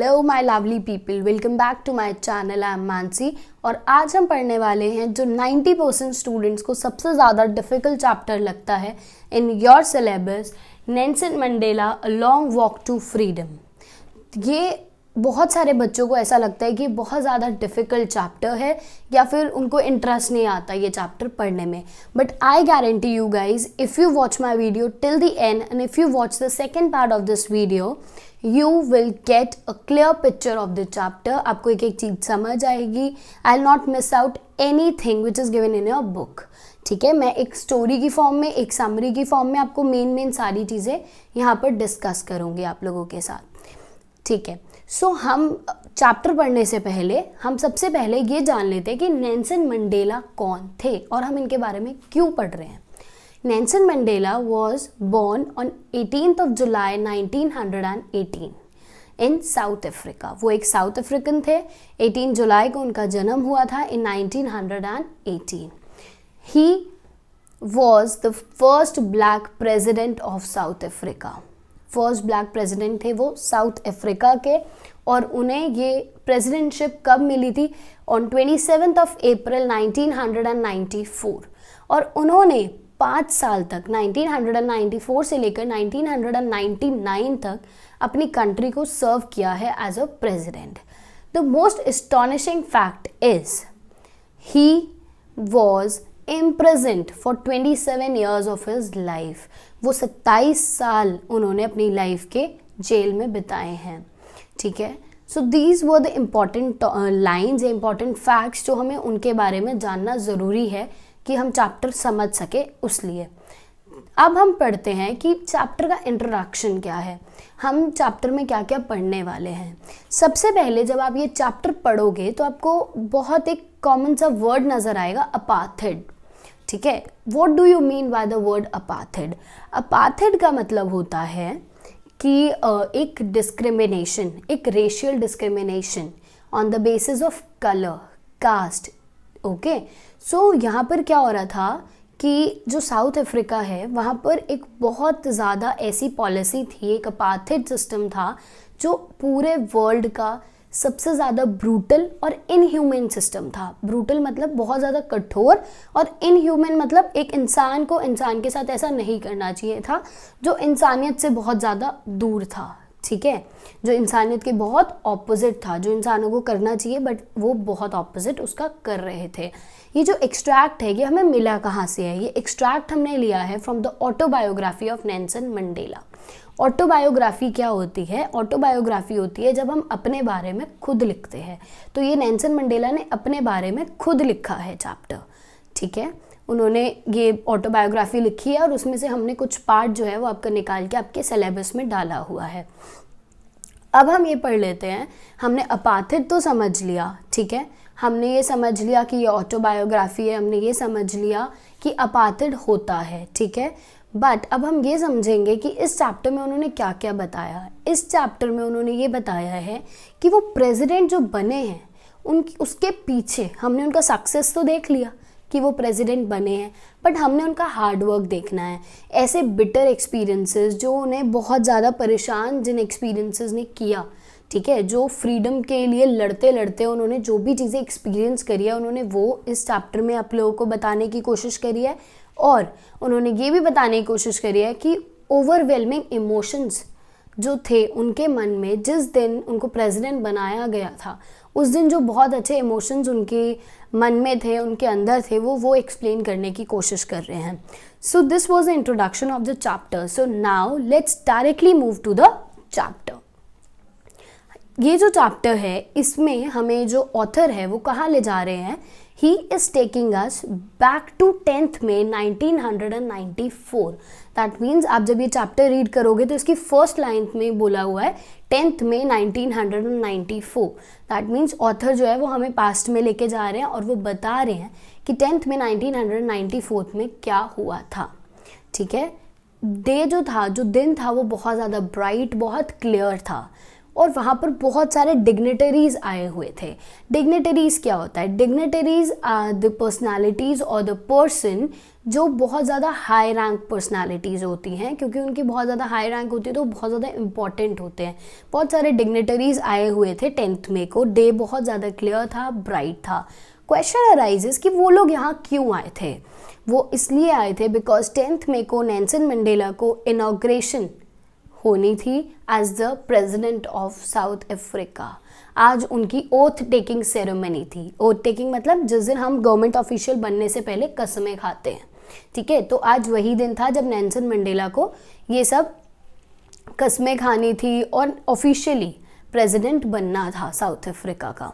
Hello my lovely people, welcome back to my channel. I am Mansi और आज हम पढ़ने वाले हैं जो 90% स्टूडेंट्स को सबसे ज़्यादा डिफ़िकल्ट चैप्टर लगता है in your syllabus, Nelson Mandela a long walk to freedom. ये बहुत सारे बच्चों को ऐसा लगता है कि बहुत ज़्यादा डिफ़िकल्ट चैप्टर है या फिर उनको इंटरेस्ट नहीं आता ये चैप्टर पढ़ने में, but I guarantee you guys, if you watch my video till the end and if you watch the second part of this video you will get a clear picture of the chapter। आपको एक एक चीज़ समझ आएगी। I'll not miss out anything which is given in your book। ठीक है, मैं एक story की फॉर्म में, एक समरी की फॉर्म में आपको मेन सारी चीज़ें यहाँ पर डिस्कस करूँगी आप लोगों के साथ। ठीक है, सो हम चैप्टर पढ़ने से पहले हम सबसे पहले ये जान लेते हैं कि नेल्सन मंडेला कौन थे और हम इनके बारे में क्यों पढ़ रहे हैं। Nelson Mandela was born on 18th of July 1918 in South Africa। वो एक साउथ अफ्रीकन थे। 18 जुलाई को उनका जन्म हुआ था in 1918। He was the first black president of South Africa। First black president थे वो साउथ अफ्रीका के, और उन्हें ये प्रेसिडेंटशिप कब मिली थी? On 27 of April 1994। और उन्होंने 5 साल तक 1994 से लेकर 1999 तक अपनी कंट्री को सर्व किया है as a president. The most astonishing fact is he was imprisoned for 27 years of his life. वो 27 साल उन्होंने अपनी लाइफ के जेल में बिताए हैं। ठीक है, so these were the important lines, important facts जो हमें उनके बारे में जानना ज़रूरी है कि हम चैप्टर समझ सके, उसलिए अब हम पढ़ते हैं कि चैप्टर का इंट्रोडक्शन क्या है, हम चैप्टर में क्या क्या पढ़ने वाले हैं। सबसे पहले जब आप ये चैप्टर पढ़ोगे तो आपको बहुत एक कॉमन सा वर्ड नज़र आएगा, अपार्थाइड। ठीक है, what do you mean by the word apartheid? Apartheid का मतलब होता है कि एक डिस्क्रिमिनेशन, एक racial discrimination on the basis of colour, caste. Okay, so यहाँ पर क्या हो रहा था कि जो साउथ अफ्रीका है वहाँ पर एक बहुत ज़्यादा ऐसी पॉलिसी थी, एक अपार्थाइड सिस्टम था जो पूरे वर्ल्ड का सबसे ज़्यादा ब्रूटल और इनह्यूमन सिस्टम था। ब्रूटल मतलब बहुत ज़्यादा कठोर, और इनह्यूमन मतलब एक इंसान को इंसान के साथ ऐसा नहीं करना चाहिए था, जो इंसानियत से बहुत ज़्यादा दूर था। ठीक है, जो इंसानियत के बहुत ऑपोजिट था, जो इंसानों को करना चाहिए बट वो बहुत ऑपोजिट उसका कर रहे थे। ये जो एक्सट्रैक्ट है ये हमें मिला कहाँ से है? ये एक्सट्रैक्ट हमने लिया है from the autobiography of Nelson Mandela. Autobiography क्या होती है? ऑटोबायोग्राफी होती है जब हम अपने बारे में खुद लिखते हैं। तो ये नेल्सन मंडेला ने अपने बारे में खुद लिखा है चैप्टर। ठीक है, उन्होंने ये ऑटोबायोग्राफी लिखी है और उसमें से हमने कुछ पार्ट जो है वो आपका निकाल के आपके सिलेबस में डाला हुआ है। अब हम ये पढ़ लेते हैं। हमने अपार्थाइड तो समझ लिया, ठीक है, हमने ये समझ लिया कि ये ऑटोबायोग्राफी है, हमने ये समझ लिया कि अपार्थाइड होता है। ठीक है, बट अब हम ये समझेंगे कि इस चैप्टर में उन्होंने क्या क्या बताया। इस चैप्टर में उन्होंने ये बताया है कि वो प्रेसिडेंट जो बने हैं उसके पीछे हमने उनका सक्सेस तो देख लिया कि वो प्रेसिडेंट बने हैं, बट हमने उनका हार्ड वर्क देखना है। ऐसे बिटर एक्सपीरियंसेस जो उन्हें बहुत ज़्यादा परेशान, जिन एक्सपीरियंसेस ने किया, ठीक है, जो फ्रीडम के लिए लड़ते लड़ते उन्होंने जो भी चीज़ें एक्सपीरियंस करी है, उन्होंने वो इस चैप्टर में आप लोगों को बताने की कोशिश करी है। और उन्होंने ये भी बताने की कोशिश करी है कि ओवरवेलमिंग इमोशंस जो थे उनके मन में जिस दिन उनको प्रेसिडेंट बनाया गया था, उस दिन जो बहुत अच्छे इमोशंस उनके मन में थे, उनके अंदर थे, वो एक्सप्लेन करने की कोशिश कर रहे हैं। So this was the introduction of the chapter. So now let's directly move to the chapter. ये जो चैप्टर है इसमें हमें जो ऑथर है वो कहाँ ले जा रहे हैं? He is taking us back to 10th May 1994। That means आप जब ये चैप्टर रीड करोगे तो इसकी फर्स्ट लाइन में बोला हुआ है 10th May 1994। That means author जो है वो हमें पास्ट में लेके जा रहे हैं और वो बता रहे हैं कि 10th May 1994 में क्या हुआ था। ठीक है, डे जो था, जो दिन था, वो बहुत ज़्यादा ब्राइट, बहुत क्लियर था, और वहाँ पर बहुत सारे डिग्नेटरीज आए हुए थे। डिग्नेटरीज क्या होता है? डिग्नेटरीज आर द पर्सनालिटीज़ और द पर्सन जो बहुत ज़्यादा हाई रैंक पर्सनालिटीज़ होती हैं, क्योंकि उनकी बहुत ज़्यादा हाई रैंक होती है तो बहुत ज़्यादा इंपॉर्टेंट होते हैं। बहुत सारे डिग्नेटरीज आए हुए थे 10th मई को। डे बहुत ज़्यादा क्लियर था, ब्राइट था। क्वेश्चन अराइजेस कि वो लोग यहाँ क्यों आए थे? वो इसलिए आए थे बिकॉज 10th मई को नेल्सन मंडेला को इनॉग्रेशन होनी थी as the president of South Africa. आज उनकी ओथ टेकिंग सेरेमनी थी। ओथ टेकिंग मतलब जिस दिन हम गवर्नमेंट ऑफिशियल बनने से पहले कसमें खाते हैं, ठीक है। तो आज वही दिन था जब नेल्सन मंडेला को ये सब कसमें खानी थी और ऑफिशियली प्रेसिडेंट बनना था साउथ अफ्रीका का,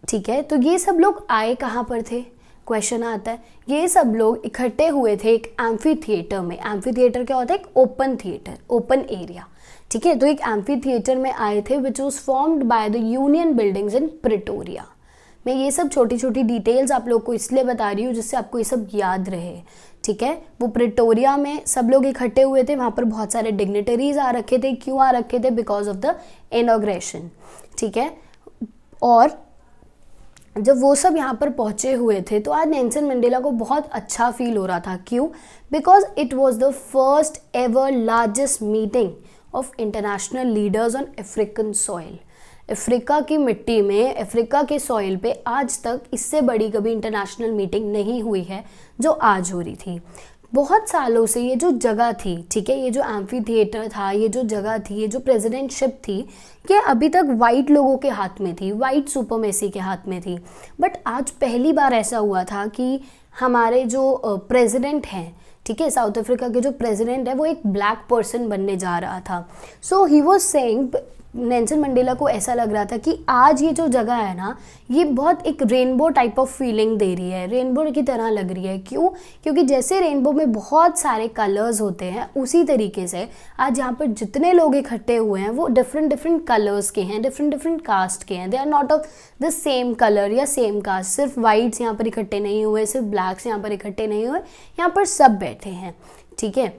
ठीक है। तो ये सब लोग आए कहाँ पर थे? क्वेश्चन आता है। ये सब लोग इकट्ठे हुए थे एक एम्फी थिएटर में। एम्फी थिएटर क्या होता है? एक ओपन थिएटर, ओपन एरिया, ठीक है। तो एक एम्फी थिएटर में आए थे which was formed by the union buildings in Pretoria. मैं ये सब छोटी छोटी डिटेल्स आप लोग को इसलिए बता रही हूँ जिससे आपको ये सब याद रहे, ठीक है। वो प्रिटोरिया में सब लोग इकट्ठे हुए थे। वहाँ पर बहुत सारे डिग्नेटरीज आ रखे थे। क्यों आ रखे थे? बिकॉज ऑफ द इनॉग्रेशन, ठीक है। और जब वो सब यहाँ पर पहुँचे हुए थे तो आज नेल्सन मंडेला को बहुत अच्छा फील हो रहा था। क्यों? Because it was the first ever largest meeting of international leaders on African soil. Africa की मिट्टी में, अफ्रीका के सॉइल पे आज तक इससे बड़ी कभी इंटरनेशनल मीटिंग नहीं हुई है जो आज हो रही थी। बहुत सालों से ये जो जगह थी, ठीक है, ये जो एम्फी थिएटर था, ये जो जगह थी, ये जो प्रेसिडेंटशिप थी, ये अभी तक वाइट लोगों के हाथ में थी, वाइट सुपरमेसी के हाथ में थी। बट आज पहली बार ऐसा हुआ था कि हमारे जो प्रेसिडेंट हैं, ठीक है, साउथ अफ्रीका के जो प्रेसिडेंट है वो एक ब्लैक पर्सन बनने जा रहा था। So he was saying, Nelson Mandela को ऐसा लग रहा था कि आज ये जो जगह है ना, ये बहुत एक रेनबो टाइप ऑफ फीलिंग दे रही है, रेनबो की तरह लग रही है। क्यों? क्योंकि जैसे रेनबो में बहुत सारे कलर्स होते हैं, उसी तरीके से आज यहाँ पर जितने लोग इकट्ठे हुए हैं वो डिफरेंट डिफरेंट कलर्स के हैं, डिफरेंट डिफरेंट कास्ट के हैं। They are not of the same colour या सेम कास्ट। सिर्फ वाइट्स यहाँ पर इकट्ठे नहीं हुए, सिर्फ ब्लैक्स यहाँ पर इकट्ठे नहीं हुए, यहाँ पर सब बैठे हैं, ठीक है।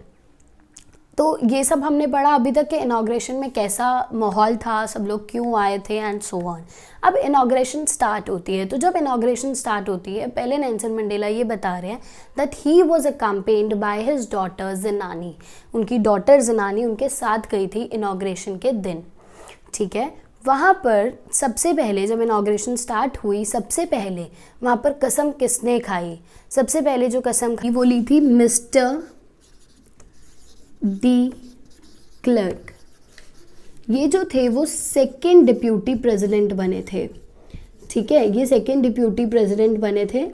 तो ये सब हमने पढ़ा अभी तक के इनॉग्रेशन में कैसा माहौल था, सब लोग क्यों आए थे एंड सो ऑन। अब इनॉग्रेशन स्टार्ट होती है। तो जब इनॉग्रेशन स्टार्ट होती है, पहले नेल्सन मंडेला ये बता रहे हैं that he was accompanied by his daughter Zenani. उनकी डॉटर ज़नानी उनके साथ गई थी इनॉग्रेशन के दिन, ठीक है। वहाँ पर सबसे पहले जब इनॉग्रेशन स्टार्ट हुई, सबसे पहले वहाँ पर कसम किसने खाई? सबसे पहले जो कसम खाई वो ली थी मिस्टर डी क्लर्क। ये जो थे वो सेकेंड डिप्यूटी प्रेसिडेंट बने थे, ठीक है। ये सेकेंड डिप्यूटी प्रेसिडेंट बने थे।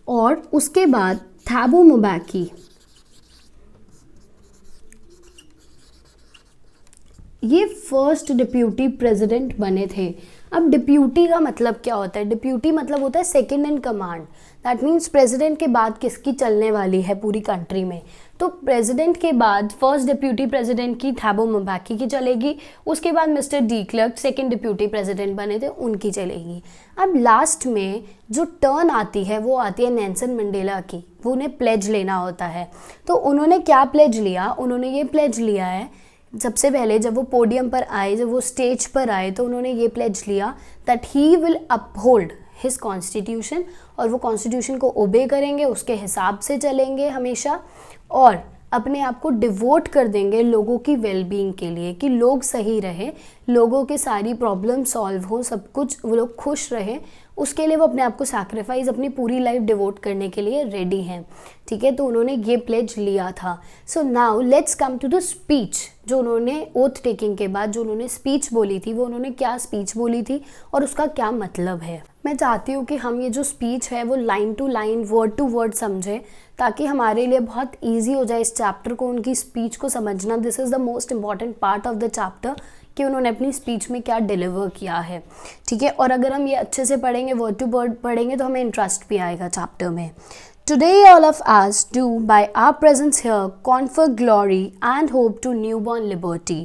और उसके बाद थैबो म्बेकी, ये फर्स्ट डिप्यूटी प्रेसिडेंट बने थे। अब डिप्यूटी का मतलब क्या होता है? डिप्यूटी मतलब होता है second in command. That means president के बाद किसकी चलने वाली है पूरी कंट्री में? तो प्रेसिडेंट के बाद फर्स्ट डिप्यूटी प्रेसिडेंट की थैबो म्बेकी की चलेगी, उसके बाद mister de Klerk second deputy president बने थे, उनकी चलेगी। अब लास्ट में जो टर्न आती है वो आती है नेल्सन मंडेला की। वो उन्हें प्लेज लेना होता है। तो उन्होंने क्या प्लेज लिया? उन्होंने ये प्लेज लिया है, सबसे पहले जब वो पोडियम पर आए, जब वो स्टेज पर आए, तो उन्होंने ये प्लेज लिया that he will uphold his constitution, और वो कॉन्स्टिट्यूशन को ओबे करेंगे, उसके हिसाब से चलेंगे हमेशा, और अपने आप को डिवोट कर देंगे लोगों की वेलबींग के लिए, कि लोग सही रहे, लोगों के सारी प्रॉब्लम सॉल्व हो, सब कुछ वो लोग खुश रहे, उसके लिए वो अपने आप को सैक्रिफाइस, अपनी पूरी लाइफ डिवोट करने के लिए रेडी हैं, ठीक है। तो उन्होंने ये प्लेज लिया था। So now let's come to the speech. जो उन्होंने ओथ टेकिंग के बाद जो उन्होंने स्पीच बोली थी, वो उन्होंने क्या स्पीच बोली थी और उसका क्या मतलब है। मैं चाहती हूँ कि हम ये जो स्पीच है वो line to line, word to word समझें, ताकि हमारे लिए बहुत ईजी हो जाए इस चैप्टर को, उनकी स्पीच को समझना। This is the most important part of the chapter कि उन्होंने अपनी स्पीच में क्या डिलीवर किया है, ठीक है। और अगर हम ये अच्छे से पढ़ेंगे, वर्ड टू वर्ड पढ़ेंगे, तो हमें इंटरेस्ट भी आएगा चैप्टर में। Today all of us do by our presence here confer glory and hope to newborn liberty.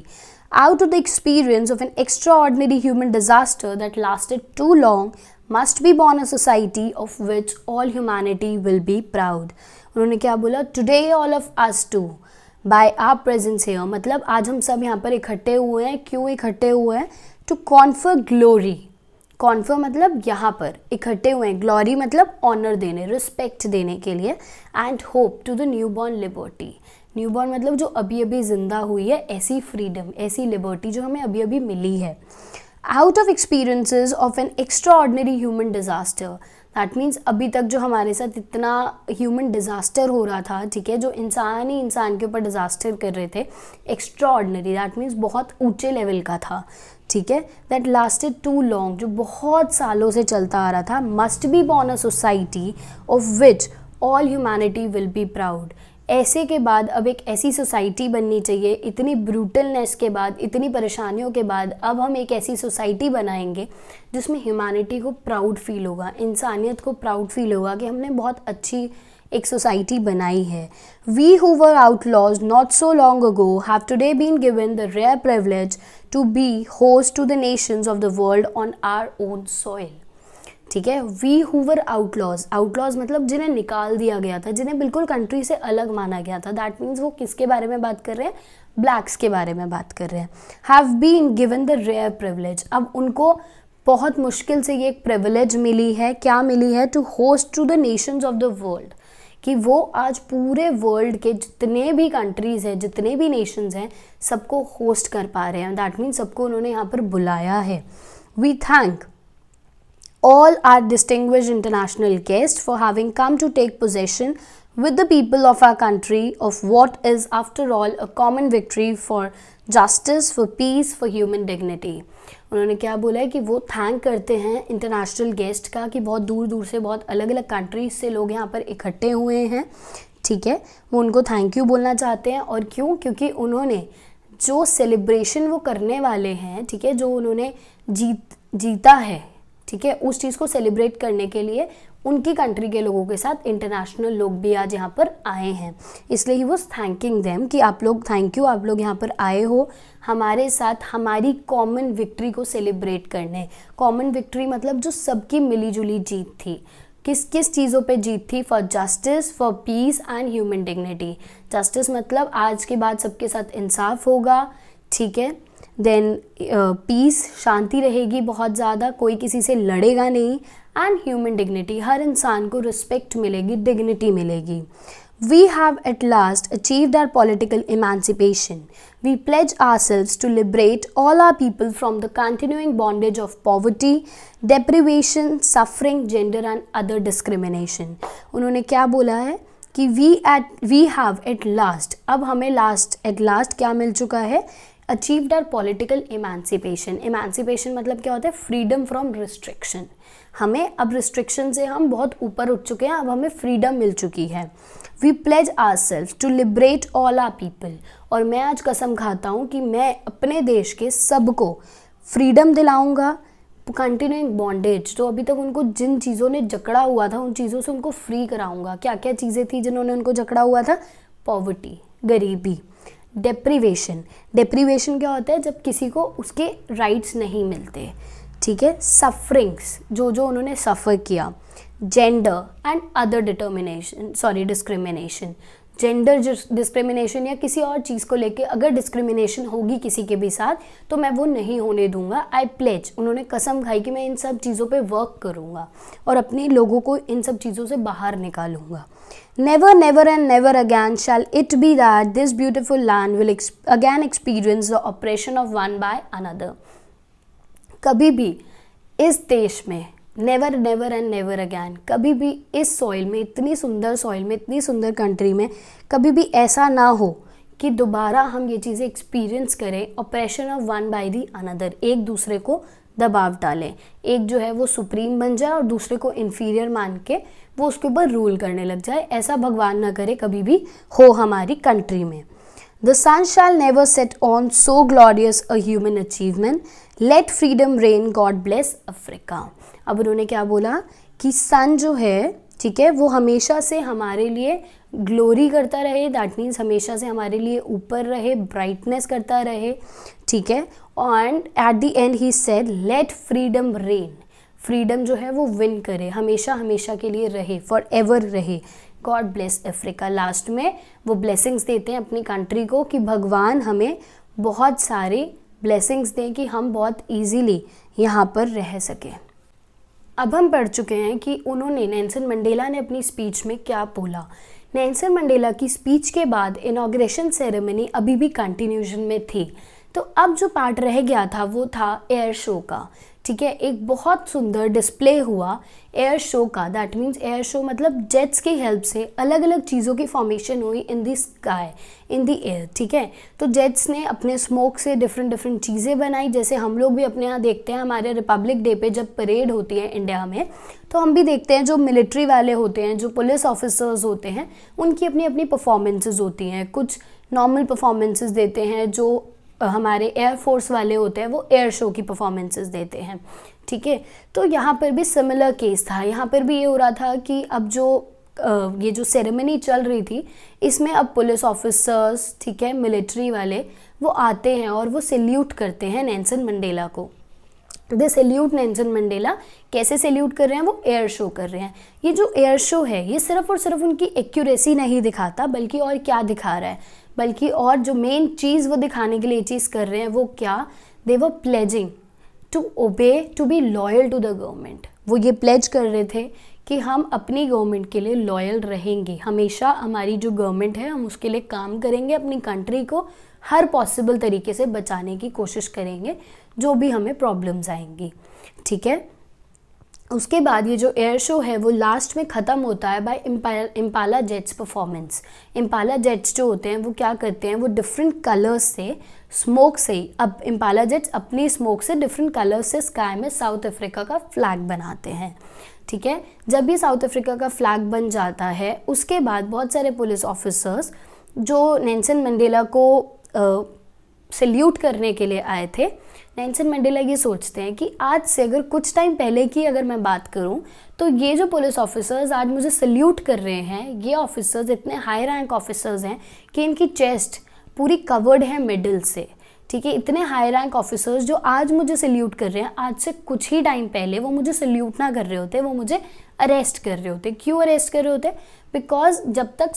Out of the experience of an extraordinary human disaster that lasted too long must be born a society of which all humanity will be proud. उन्होंने क्या बोला? Today all of us do. By our presence here, मतलब आज हम सब यहाँ पर इकट्ठे हुए हैं, क्यों इकट्ठे हुए हैं? टू कॉन्फर ग्लोरी, कॉन्फर मतलब यहाँ पर इकट्ठे हुए हैं, ग्लोरी मतलब ऑनर देने, रिस्पेक्ट देने के लिए, and hope to the newborn liberty, newborn मतलब जो अभी अभी जिंदा हुई है, ऐसी फ्रीडम, ऐसी लिबर्टी जो हमें अभी अभी मिली है। Out of experiences of an extra ordinary human disaster, that means अभी तक जो हमारे साथ इतना ह्यूमन डिजास्टर हो रहा था, ठीक है, जो इंसान ही इंसान के ऊपर डिजास्टर कर रहे थे, एक्स्ट्रा ऑर्डिनरी दैट मीन्स बहुत ऊंचे लेवल का था, ठीक है, दैट लास्टेड टू लॉन्ग, जो बहुत सालों से चलता आ रहा था, must be born a society of which all humanity will be proud. ऐसे के बाद अब एक ऐसी सोसाइटी बननी चाहिए, इतनी ब्रूटलनेस के बाद, इतनी परेशानियों के बाद अब हम एक ऐसी सोसाइटी बनाएंगे जिसमें ह्यूमैनिटी को प्राउड फील होगा, इंसानियत को प्राउड फील होगा कि हमने बहुत अच्छी एक सोसाइटी बनाई है। We who were outlaws not so long ago have today been given the rare privilege to be host to the nations of the world on our own soil, ठीक है। We who were outlaws, outlaws मतलब जिन्हें निकाल दिया गया था, जिन्हें बिल्कुल कंट्री से अलग माना गया था, दैट मीन्स वो किसके बारे में बात कर रहे हैं? ब्लैक्स के बारे में बात कर रहे हैं। Have been given the rare privilege, अब उनको बहुत मुश्किल से ये एक प्रिविलेज मिली है, क्या मिली है? To host to the nations of the world, कि वो आज पूरे वर्ल्ड के जितने भी कंट्रीज़ हैं, जितने भी नेशंस हैं, सबको होस्ट कर पा रहे हैं, दैट मीन्स सबको उन्होंने यहाँ पर बुलाया है। We thank all our distinguished international guests for having come to take possession with the people of our country of what is after all a common victory for justice, for peace, for human dignity। उन्होंने क्या बोला है कि वो thank करते हैं international guest का, कि बहुत दूर दूर से, बहुत अलग अलग कंट्रीज से लोग यहाँ पर इकट्ठे हुए हैं, ठीक है, वो उनको थैंक यू बोलना चाहते हैं। और क्यों? क्योंकि उन्होंने जो सेलिब्रेशन वो करने वाले हैं, ठीक है, जो उन्होंने जीता है, ठीक है, उस चीज़ को सेलिब्रेट करने के लिए उनकी कंट्री के लोगों के साथ इंटरनेशनल लोग भी आज यहाँ पर आए हैं, इसलिए ही वाज थैंकिंग देम कि आप लोग थैंक यू, आप लोग यहाँ पर आए हो हमारे साथ हमारी कॉमन विक्ट्री को सेलिब्रेट करने। कॉमन विक्ट्री मतलब जो सबकी मिली जुली जीत थी, किस किस चीज़ों पे जीत थी? For justice, for piece and human dignity. Justice मतलब आज के बाद सबके साथ इंसाफ होगा, ठीक है, देन पीस, शांति रहेगी बहुत ज़्यादा, कोई किसी से लड़ेगा नहीं, एंड ह्यूमन डिग्निटी, हर इंसान को रिस्पेक्ट मिलेगी, डिग्निटी मिलेगी। We have at last achieved our political emancipation. We pledge ourselves to liberate all our people from the continuing bondage of poverty, deprivation, suffering, gender and other discrimination. उन्होंने क्या बोला है कि we have at last, अब हमें at last क्या मिल चुका है? Achieved our political emancipation. Emancipation मतलब क्या होता है? Freedom from restriction. हमें अब रिस्ट्रिक्शन से हम बहुत ऊपर उठ चुके हैं, अब हमें फ्रीडम मिल चुकी है। We pledge ourselves to liberate all our people, और मैं आज कसम खाता हूँ कि मैं अपने देश के सबको फ्रीडम दिलाऊंगा, कंटिन्यूइंग बॉन्डेज, जो अभी तक उनको जिन चीज़ों ने जकड़ा हुआ था उन चीज़ों से उनको फ्री कराऊंगा। क्या क्या चीज़ें थी जिन्होंने उनको जकड़ा हुआ था? पॉवर्टी, गरीबी, डेप्रिवेशन। डेप्रिवेशन क्या होता है? जब किसी को उसके राइट्स नहीं मिलते, ठीक है, सफरिंग्स, जो जो उन्होंने सफ़र किया, gender and other discrimination. Gender discrimination या किसी और चीज़ को लेके अगर डिस्क्रिमिनेशन होगी किसी के भी साथ, तो मैं वो नहीं होने दूंगा। आई प्लेज, उन्होंने कसम खाई कि मैं इन सब चीज़ों पे वर्क करूँगा और अपने लोगों को इन सब चीज़ों से बाहर निकालूंगा। Never, never and never again shall it be that this beautiful land will again experience the oppression of one by another। कभी भी इस देश में, never never and never again, कभी भी इस सॉइल में, इतनी सुंदर सॉइल में, इतनी सुंदर कंट्री में, कभी भी ऐसा ना हो कि दोबारा हम ये चीज़ें एक्सपीरियंस करें, operation of one by the another, एक दूसरे को दबाव डालें, एक जो है वो सुप्रीम बन जाए और दूसरे को इन्फीरियर मान के वो उसके ऊपर रूल करने लग जाए। ऐसा भगवान ना करे कभी भी हो हमारी कंट्री में। The sun shall never set on so glorious a human achievement. Let freedom reign. God bless Africa। अब उन्होंने क्या बोला कि सन जो है, ठीक है, वो हमेशा से हमारे लिए ग्लोरी करता रहे, दैट मीन्स हमेशा से हमारे लिए ऊपर रहे, ब्राइटनेस करता रहे, ठीक है। And at the and he said let freedom rain. Freedom जो है वो विन करे, हमेशा हमेशा के लिए रहे, फॉर एवर रहे। God bless Africa. लास्ट में वो ब्लेसिंग्स देते हैं अपनी कंट्री को कि भगवान हमें बहुत सारी ब्लेसिंग्स दें कि हम बहुत ईजीली यहाँ पर रह सकें। अब हम पढ़ चुके हैं कि उन्होंने, नेल्सन मंडेला ने अपनी स्पीच में क्या बोला। नेल्सन मंडेला की स्पीच के बाद इनॉग्रेशन सेरेमनी अभी भी कंटिन्यूशन में थी। तो अब जो पार्ट रह गया था वो था एयर शो का, ठीक है। एक बहुत सुंदर डिस्प्ले हुआ एयर शो का। दैट मीन्स एयर शो मतलब जेट्स की हेल्प से अलग अलग चीज़ों की फॉर्मेशन हुई in the sky, in the air, ठीक है। तो जेट्स ने अपने स्मोक से डिफरेंट चीज़ें बनाई, जैसे हम लोग भी अपने यहाँ देखते हैं हमारे रिपब्लिक डे पे जब परेड होती है इंडिया में, तो हम भी देखते हैं जो मिलिट्री वाले होते हैं, जो पुलिस ऑफिसर्स होते हैं, उनकी अपनी अपनी परफॉर्मेंसेज होती हैं। कुछ नॉर्मल परफॉर्मेंसेज देते हैं, जो हमारे एयरफोर्स वाले होते हैं वो एयर शो की परफॉर्मेंसेस देते हैं, ठीक है। तो यहाँ पर भी सिमिलर केस था। यहाँ पर भी ये हो रहा था कि अब जो ये जो सेरेमनी चल रही थी इसमें अब पुलिस ऑफिसर्स, ठीक है, मिलिट्री वाले वो आते हैं और वो सैल्यूट करते हैं नेल्सन मंडेला को। दे सैल्यूट नेल्सन मंडेला। कैसे सैल्यूट कर रहे हैं? वो एयर शो कर रहे हैं। ये जो एयर शो है ये सिर्फ और सिर्फ उनकी एक्यूरेसी नहीं दिखाता, बल्कि और क्या दिखा रहा है, बल्कि और जो मेन चीज़ वो दिखाने के लिए ये चीज़ कर रहे हैं वो क्या, they were pledging to obey, to be loyal to the government. वो ये प्लेज कर रहे थे कि हम अपनी गवर्नमेंट के लिए लॉयल रहेंगे, हमेशा हमारी जो गवर्नमेंट है हम उसके लिए काम करेंगे, अपनी कंट्री को हर पॉसिबल तरीके से बचाने की कोशिश करेंगे जो भी हमें प्रॉब्लम्स आएंगी, ठीक है। उसके बाद ये जो एयर शो है वो लास्ट में ख़त्म होता है by Impala Jets performance. Impala Jets जो होते हैं वो क्या करते हैं, वो डिफरेंट कलर्स से, स्मोक से ही, अब इम्पाला जेट्स अपनी स्मोक से डिफरेंट कलर्स से स्काई में साउथ अफ्रीका का फ्लैग बनाते हैं, ठीक है। जब ये साउथ अफ्रीका का फ्लैग बन जाता है उसके बाद बहुत सारे पुलिस ऑफिसर्स जो नेल्सन मंडेला को सैल्यूट करने के लिए आए थे, नेल्सन मंडेला ये सोचते हैं कि आज से, अगर कुछ टाइम पहले की अगर मैं बात करूं, तो ये जो पुलिस ऑफिसर्स आज मुझे सैल्यूट कर रहे हैं, ये ऑफिसर्स इतने हाई रैंक ऑफिसर्स हैं कि इनकी चेस्ट पूरी कवर्ड है मिडल से, ठीक है। इतने हाई रैंक ऑफिसर्स जो आज मुझे सैल्यूट कर रहे हैं, आज से कुछ ही टाइम पहले वो मुझे सैल्यूट ना कर रहे होते, वो मुझे अरेस्ट कर रहे होते। क्यों अरेस्ट कर रहे होते? बिकॉज जब तक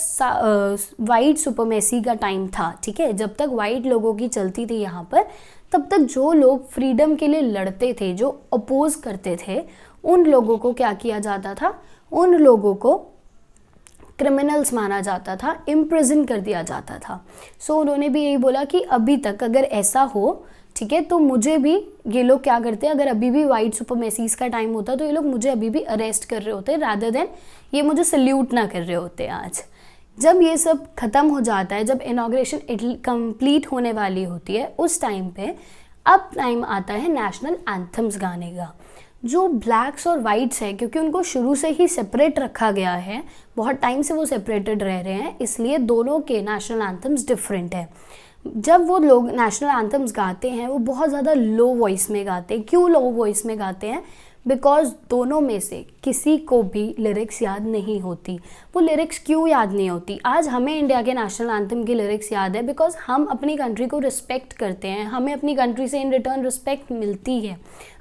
वाइट सुपरमेसी का टाइम था, ठीक है, जब तक वाइट लोगों की चलती थी यहाँ पर, तब तक जो लोग फ्रीडम के लिए लड़ते थे, जो अपोज करते थे, उन लोगों को क्या किया जाता था, उन लोगों को क्रिमिनल्स माना जाता था, इम्प्रिजन कर दिया जाता था। सो उन्होंने भी यही बोला कि अभी तक अगर ऐसा हो, ठीक है, तो मुझे भी, ये लोग क्या करते हैं, अगर अभी भी वाइट सुपरमेसीज का टाइम होता तो ये लोग मुझे अभी भी अरेस्ट कर रहे होते, रादर देन ये मुझे सल्यूट ना कर रहे होते आज। जब ये सब ख़त्म हो जाता है, जब इनॉग्रेशन कंप्लीट होने वाली होती है, उस टाइम पे अब टाइम आता है नेशनल एंथम्स गाने का। जो ब्लैक्स और वाइट्स है, क्योंकि उनको शुरू से ही सेपरेट रखा गया है, बहुत टाइम से वो सेपरेटेड रह रहे हैं, इसलिए दोनों के नेशनल एंथम्स डिफरेंट है। जब वो लोग नेशनल एंथम्स गाते हैं वो बहुत ज़्यादा लो वॉइस में गाते हैं। क्यों लो वॉइस में गाते हैं? बिकॉज दोनों में से किसी को भी लिरिक्स याद नहीं होती। वो लिरिक्स क्यों याद नहीं होती? आज हमें इंडिया के नेशनल एंथम की लिरिक्स याद है बिकॉज हम अपनी कंट्री को रिस्पेक्ट करते हैं, हमें अपनी कंट्री से इन रिटर्न रिस्पेक्ट मिलती है,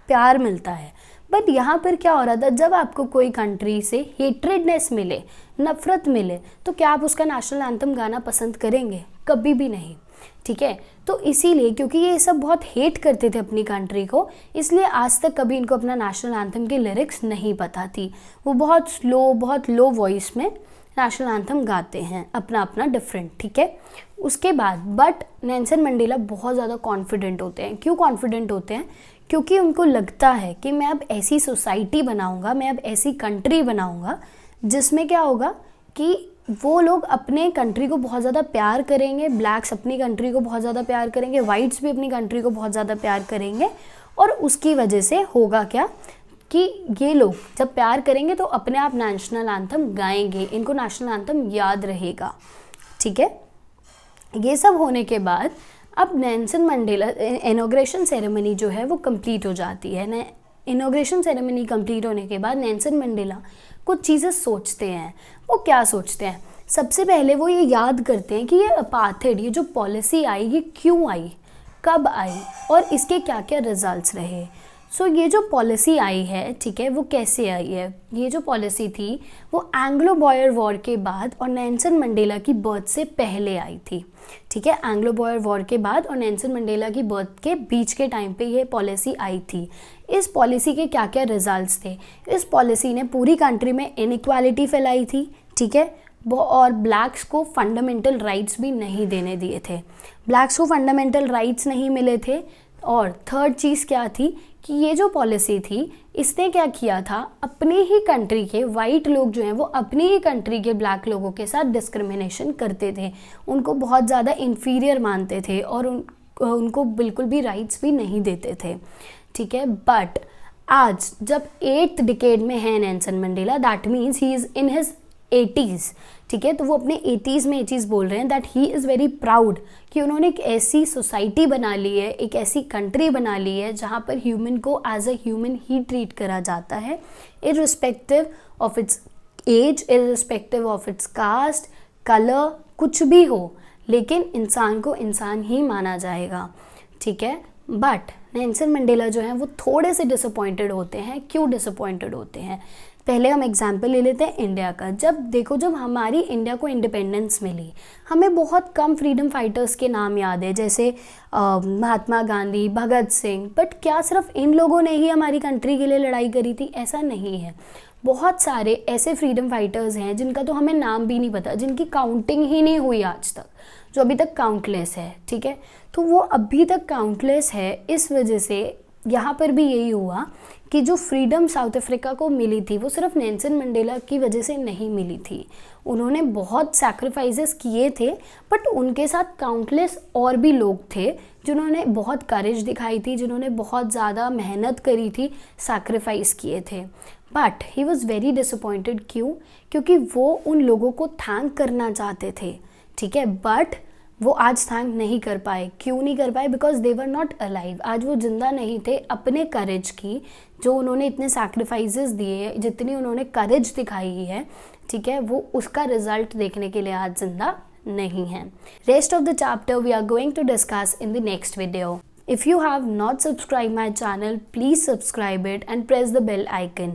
प्यार मिलता है। बट यहाँ पर क्या हो रहा था, जब आपको कोई कंट्री से हेट्रेडनेस मिले, नफरत मिले, तो क्या आप उसका नेशनल एंथम गाना पसंद करेंगे? कभी भी नहीं, ठीक है। तो इसीलिए, क्योंकि ये सब बहुत हेट करते थे अपनी कंट्री को, इसलिए आज तक कभी इनको अपना नेशनल एंथम की लिरिक्स नहीं पता थी। वो बहुत स्लो, बहुत लो वॉइस में नेशनल एंथम गाते हैं, अपना अपना डिफरेंट, ठीक है। उसके बाद बट नेल्सन मंडेला बहुत ज़्यादा कॉन्फिडेंट होते हैं। क्यों कॉन्फिडेंट होते हैं? क्योंकि उनको लगता है कि मैं अब ऐसी सोसाइटी बनाऊंगा, मैं अब ऐसी कंट्री बनाऊंगा जिसमें क्या होगा कि वो लोग अपने कंट्री को बहुत ज़्यादा प्यार करेंगे, ब्लैक्स अपनी कंट्री को बहुत ज़्यादा प्यार करेंगे, वाइट्स भी अपनी कंट्री को बहुत ज़्यादा प्यार करेंगे। और उसकी वजह से होगा क्या कि ये लोग जब प्यार करेंगे तो अपने आप नेशनल एंथम गाएंगे, इनको नेशनल एंथम याद रहेगा, ठीक है। ये सब होने के बाद अब नेल्सन मंडेला इनॉग्रेशन सेरेमनी जो है वो कंप्लीट हो जाती है। इनॉग्रेशन सेरेमनी कंप्लीट होने के बाद नेल्सन मंडेला कुछ चीज़ें सोचते हैं। वो क्या सोचते हैं? सबसे पहले वो ये याद करते हैं कि ये अपार्थाइड, ये जो पॉलिसी आई, ये क्यों आई, कब आई और इसके क्या क्या रिजल्ट्स रहे। सो ये जो पॉलिसी आई है, ठीक है, वो कैसे आई है? ये जो पॉलिसी थी वो एंग्लो बॉयर वॉर के बाद और नेल्सन मंडेला की बर्थ से पहले आई थी, ठीक है। एंग्लो बॉयर वॉर के बाद और नेल्सन मंडेला की बर्थ के बीच के टाइम पे ये पॉलिसी आई थी। इस पॉलिसी के क्या क्या रिजल्ट्स थे? इस पॉलिसी ने पूरी कंट्री में इनइक्वालिटी फैलाई थी, ठीक है, और ब्लैक्स को फंडामेंटल राइट्स भी नहीं देने दिए थे। ब्लैक्स को फंडामेंटल राइट्स नहीं मिले थे। और थर्ड चीज़ क्या थी कि ये जो पॉलिसी थी इसने क्या किया था, अपने ही कंट्री के वाइट लोग जो हैं वो अपनी ही कंट्री के ब्लैक लोगों के साथ डिस्क्रिमिनेशन करते थे, उनको बहुत ज़्यादा इन्फीरियर मानते थे और उनको बिल्कुल भी राइट्स भी नहीं देते थे, ठीक है। बट आज जब 8th डिकेड में है Nelson Mandela, that means he is in his 80s, ठीक है, तो वो अपने 80s में ये चीज़ बोल रहे हैं that he is very proud कि उन्होंने एक ऐसी सोसाइटी बना ली है, एक ऐसी कंट्री बना ली है जहाँ पर ह्यूमन को एज अ ह्यूमन ही ट्रीट करा जाता है, irrespective of its age, irrespective of its caste, colour, कुछ भी हो, लेकिन इंसान को इंसान ही माना जाएगा, ठीक है। बट नेल्सन मंडेला जो हैं वो थोड़े से डिसअपॉइंटेड होते हैं। क्यों डिसअपॉइंटेड होते हैं? पहले हम एग्जाम्पल ले लेते हैं इंडिया का। जब हमारी इंडिया को इंडिपेंडेंस मिली, हमें बहुत कम फ्रीडम फाइटर्स के नाम याद है, जैसे महात्मा गांधी, भगत सिंह। बट क्या सिर्फ इन लोगों ने ही हमारी कंट्री के लिए लड़ाई करी थी? ऐसा नहीं है। बहुत सारे ऐसे फ्रीडम फाइटर्स हैं जिनका तो हमें नाम भी नहीं पता, जिनकी काउंटिंग ही नहीं हुई आज तक, जो अभी तक काउंटलेस है, ठीक है। तो वो अभी तक काउंटलेस है, इस वजह से यहाँ पर भी यही हुआ कि जो फ्रीडम साउथ अफ्रीका को मिली थी वो सिर्फ नेल्सन मंडेला की वजह से नहीं मिली थी। उन्होंने बहुत सैक्रिफाइसेस किए थे, बट उनके साथ काउंटलेस और भी लोग थे जिन्होंने बहुत करेज दिखाई थी, जिन्होंने बहुत ज़्यादा मेहनत करी थी, सैक्रिफाइस किए थे। But he was very disappointed. क्यों? क्योंकि वो उन लोगों को थैंक करना चाहते थे, ठीक है, बट वो आज थैंक नहीं कर पाए। क्यों नहीं कर पाए? Because they were not alive. आज वो जिंदा नहीं थे। अपने करेज की, जो उन्होंने इतने सैक्रिफाइसेस दिए, जितनी उन्होंने करेज दिखाई है, ठीक है, वो उसका रिजल्ट देखने के लिए आज जिंदा नहीं है। Rest of the chapter we are going to discuss in the next video. If you have not subscribed my channel, please subscribe it and press the bell icon.